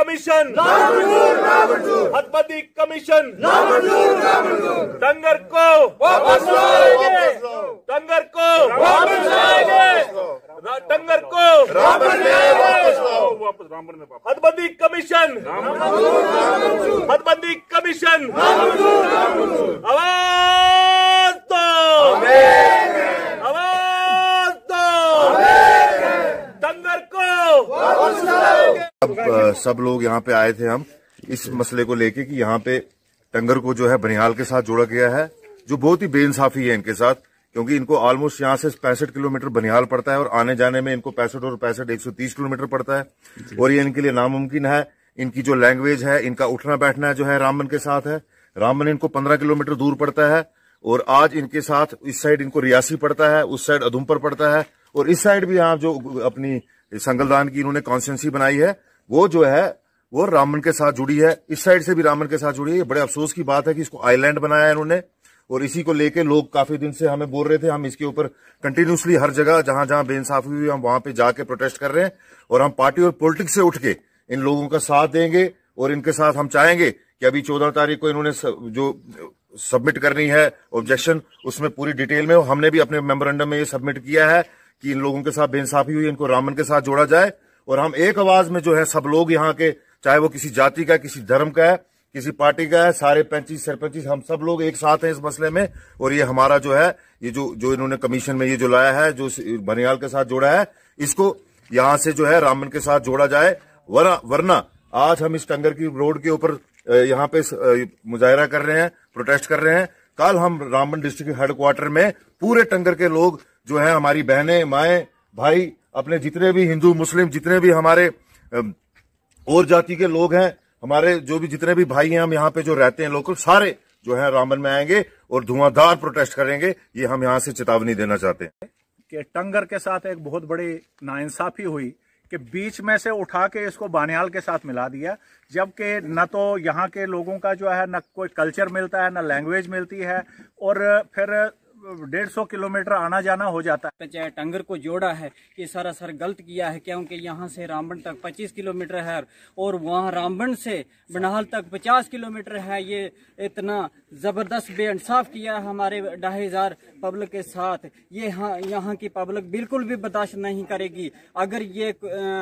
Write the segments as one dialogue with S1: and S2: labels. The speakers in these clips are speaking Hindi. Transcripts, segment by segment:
S1: कमीशन हदबंदी कमीशन टंगर को वापस लाएंगे, टंगर को वापस लाएंगे, टंगर को हदबंदी कमीशन, हदबंदी कमीशन आवाज दो, आवाज दो, टंगर को वापस लाएंगे।
S2: अब सब लोग यहाँ पे आए थे हम इस मसले को लेके कि यहाँ पे टंगर को जो है बनिहाल के साथ जोड़ा गया है, जो बहुत ही बेइंसाफी है इनके साथ, क्योंकि इनको ऑलमोस्ट यहाँ से 65 किलोमीटर बनिहाल पड़ता है और आने जाने में इनको 65 और 65 130 किलोमीटर पड़ता है और ये इनके लिए नामुमकिन है। इनकी जो लैंग्वेज है, इनका उठना बैठना जो है रामबन के साथ है। रामबन इनको 15 किलोमीटर दूर पड़ता है और आज इनके साथ इस साइड इनको रियासी पड़ता है, उस साइड अधुमपुर पड़ता है और इस साइड भी यहाँ जो अपनी संगलदान की इन्होंने कॉन्स्टिट्यूंसी बनाई है वो जो है वो रामबन के साथ जुड़ी है, इस साइड से भी रामबन के साथ जुड़ी है। ये बड़े अफसोस की बात है कि इसको आइलैंड बनाया है इन्होंने और इसी को लेके लोग काफी दिन से हमें बोल रहे थे। हम इसके ऊपर कंटिन्यूसली हर जगह जहां जहां बेइंसाफी हुई हम वहां पे जाके प्रोटेस्ट कर रहे हैं और हम पार्टी और पॉलिटिक्स से उठ के इन लोगों का साथ देंगे और इनके साथ हम चाहेंगे कि अभी 14 तारीख को इन्होंने जो सबमिट करनी है ऑब्जेक्शन, उसमें पूरी डिटेल में हमने भी अपने मेमोरेंडम में ये सबमिट किया है कि इन लोगों के साथ बेइंसाफी हुई, इनको रामबन के साथ जोड़ा जाए और हम एक आवाज में जो है सब लोग यहाँ के, चाहे वो किसी जाति का, किसी धर्म का है, किसी पार्टी का है, सारे पैंतीस सरपंच हम सब लोग एक साथ हैं इस मसले में। और ये हमारा जो है ये जो इन्होंने कमीशन में ये जो लाया है, जो बनिहाल के साथ जोड़ा है, इसको यहाँ से जो है रामबन के साथ जोड़ा जाए। वरना आज हम इस टंगर की रोड के ऊपर यहाँ पे मुजाहरा कर रहे हैं, प्रोटेस्ट कर रहे हैं। कल हम रामबन डिस्ट्रिक्ट हेडक्वार्टर में पूरे टंगर के लोग जो है, हमारी बहनें, माएं, भाई, अपने जितने भी हिंदू मुस्लिम जितने भी हमारे और जाति के लोग हैं, हमारे जो भी जितने भी भाई हैं, हम यहाँ पे जो रहते हैं लोकल, सारे जो है रामबन में आएंगे और धुआंधार प्रोटेस्ट करेंगे। ये हम यहाँ से चेतावनी देना चाहते हैं
S3: कि टंगर के साथ एक बहुत बड़ी नाइंसाफी हुई कि बीच में से उठा के इसको बनिहाल के साथ मिला दिया, जबकि न तो यहाँ के लोगों का जो है न कोई कल्चर मिलता है, न लैंग्वेज मिलती है और फिर 150 किलोमीटर आना जाना हो जाता है।
S4: चाहे टंगर को जोड़ा है ये सरासर गलत किया है, क्योंकि यहाँ से रामबन तक 25 किलोमीटर है और वहाँ रामबन से बनिहाल तक 50 किलोमीटर है। ये इतना जबरदस्त बेइंसाफ किया है हमारे 2500 पब्लिक के साथ। ये यहाँ की पब्लिक बिल्कुल भी बर्दाश्त नहीं करेगी। अगर ये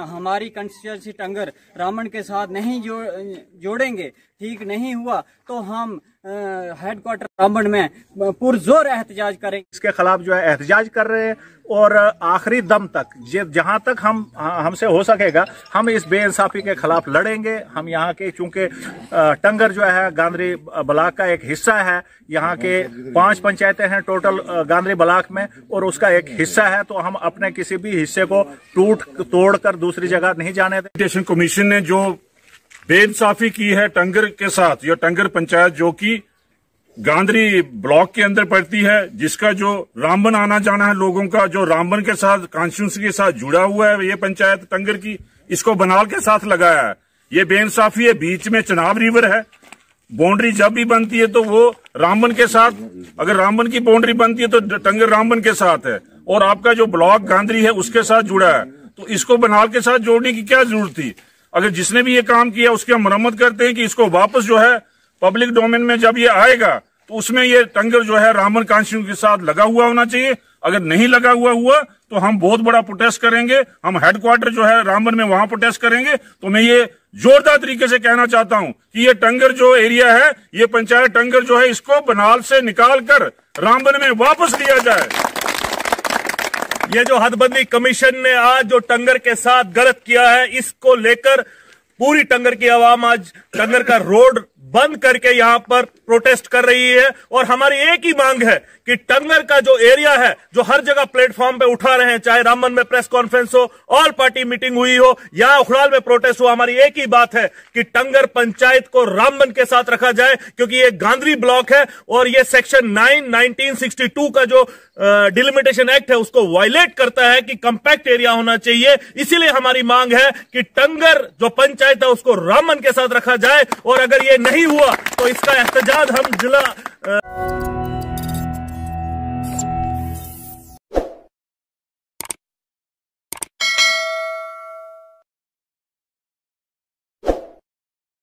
S4: हमारी कंस्टिट्यूंसी टंगर रामबन के साथ नहीं जोड़ेंगे, ठीक नहीं हुआ, तो हम हेडक्वार्टर रामबन में पुरजोर एहतजाज करेंगे।
S3: इसके खिलाफ जो है एहतजाज कर रहे हैं और आखिरी दम तक जहां तक हमसे हो सकेगा हम इस बेइंसाफी के खिलाफ लड़ेंगे। हम यहाँ के, चूंकि टंगर जो है गांधरी ब्लॉक का एक हिस्सा है, यहाँ के 5 पंचायतें हैं टोटल गांधरी ब्लॉक में और उसका एक हिस्सा है, तो हम अपने किसी भी हिस्से को तोड़ कर दूसरी जगह नहीं जाने देंगे।
S5: कमीशन ने जो बेइंसाफी की है टंगर के साथ, यह टंगर पंचायत जो कि गांधरी ब्लॉक के अंदर पड़ती है, जिसका जो रामबन आना जाना है लोगों का, जो रामबन के साथ कॉन्स्टिट्यूंसी के साथ जुड़ा हुआ है, ये पंचायत टंगर की, इसको बनिहाल के साथ लगाया है। ये बेइंसाफी है। बीच में चनाब रिवर है, बाउंड्री जब भी बनती है तो वो रामबन के साथ, अगर रामबन की बाउंड्री बनती है तो टंगर रामबन के साथ है और आपका जो ब्लॉक गांधरी है उसके साथ जुड़ा है, तो इसको बनिहाल के साथ जोड़ने की क्या जरूरत थी। अगर जिसने भी ये काम किया उसकी हम मरम्मत करते हैं कि इसको वापस जो है पब्लिक डोमेन में जब ये आएगा तो उसमें ये टंगर जो है रामबन कॉन्स्टिट्यूंसी के साथ लगा हुआ होना चाहिए। अगर नहीं लगा हुआ तो हम बहुत बड़ा प्रोटेस्ट करेंगे। हम हेडक्वार्टर जो है रामबन में वहां प्रोटेस्ट करेंगे। तो मैं ये जोरदार तरीके से कहना चाहता हूं कि ये टंगर जो एरिया है, ये पंचायत टंगर जो है, इसको बनिहाल से निकाल कर रामबन में वापस लिया जाए।
S1: ये जो हदबंदी कमीशन ने आज जो टंगर के साथ गलत किया है, इसको लेकर पूरी टंगर की आवाम आज टंगर का रोड बंद करके यहाँ पर प्रोटेस्ट कर रही है और हमारी एक ही मांग है कि टंगर का जो एरिया है, जो हर जगह प्लेटफॉर्म पे उठा रहे हैं, चाहे रामबन में प्रेस कॉन्फ्रेंस हो, ऑल पार्टी मीटिंग हुई हो या उखड़ाल में प्रोटेस्ट हो, हमारी एक ही बात है कि टंगर पंचायत को रामबन के साथ रखा जाए, क्योंकि ये गांधरी ब्लॉक है और ये सेक्शन 9 1962 का जो डिलिमिटेशन एक्ट है उसको वायलेट करता है कि कंपैक्ट एरिया होना चाहिए। इसीलिए हमारी मांग है कि टंगर जो पंचायत है उसको रामबन के साथ रखा जाए और अगर ये नहीं हुआ तो इसका एहतजाज हम जिला